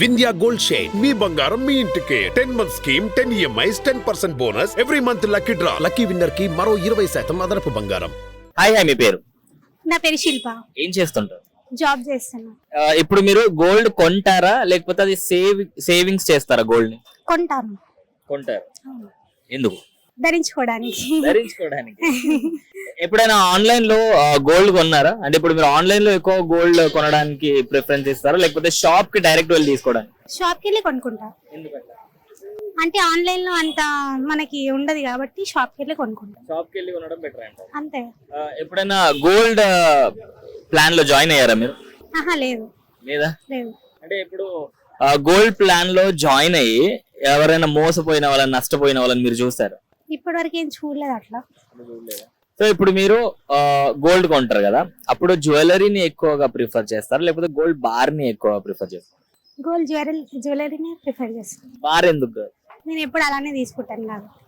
Vindhya gold shine మీ బంగారం మీ ఇంటికి 10 months scheme 10 EMIs 10% bonus every month lucky draw lucky winner కి మరో 20% అదనపు బంగారం. హాయ్ మీ పేరు? నా పేరు శిల్ప. ఏం చేస్తుంటారు? జాబ్ చేస్తున్నా. ఇప్పుడు మీరు గోల్డ్ కొంటారా లేకపోతే అది సేవింగ్స్ చేస్తారా? గోల్డ్ ని కొంటాను. కొంటారు. ఎందుకు? ధరించుకోవడానికి. ఎప్పుడైనా ఆన్లైన్ లో గోల్డ్ కొన్నారా? అంటే ఇప్పుడు మీరు ఆన్లైన్ లో ఎక్కువ గోల్డ్ కొనడానికి ప్రిఫరెన్స్ ఇస్తారా లేకపోతే షాప్ కి డైరెక్ట్ వెళ్ళి తీసుకోవడానికి? షాప్ కి వెళ్ళి కొనుక్కుంటా. అంటే ఆన్లైన్ లో అంత మనకి ఉండదు కాబట్టి షాప్ కి వెళ్ళి కొనుక్కుంటా. షాప్ కి వెళ్ళి కొనడం బెటర్ అంటారు. అంతే. ఎప్పుడైనా గోల్డ్ ప్లాన్ లో జాయిన్ అయ్యారా మీరు? లేదు. లేదా? లేదు. అంటే ఇప్పుడు గోల్డ్ ప్లాన్ లో జాయిన్ అయ్యి ఎవరైనా మోసపోయిన వాళ్ళని నష్టపోయిన వాళ్ళని మీరు చూసారా? ఇప్పటి వరకు ఏం చూడలేదు అట్లా. సో ఇప్పుడు మీరు గోల్డ్ కొంటారు కదా, అప్పుడు జ్యువెలరీని ఎక్కువగా ప్రిఫర్ చేస్తారా లేకపోతే గోల్డ్ బార్ ని ఎక్కువగా ప్రిఫర్ చేస్తారు? గోల్డ్ జ్యువెలరీని ప్రిఫర్ చేస్తాను. బార్ ఎందుకు? నేను ఎప్పుడు అలానే తీసుకుంటాను కాబట్టి.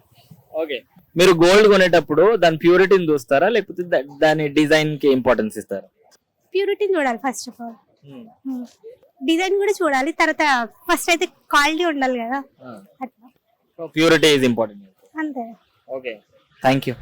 ఓకే. మీరు గోల్డ్ కొనేటప్పుడు దాని ప్యూరిటీని చూస్తారా లేకపోతే దాని డిజైన్ కి ఇంపార్టెన్స్ ఇస్తారా? ప్యూరిటీని చూడాలి ఫస్ట్ ఆఫ్ ఆల్. డిజైన్ కూడా చూడాలి, తర్వాత ఫస్ట్ అయితే క్వాలిటీ ఉండాలి కదా, అట్లా. Purity is important. అంతే. Okay, thank you.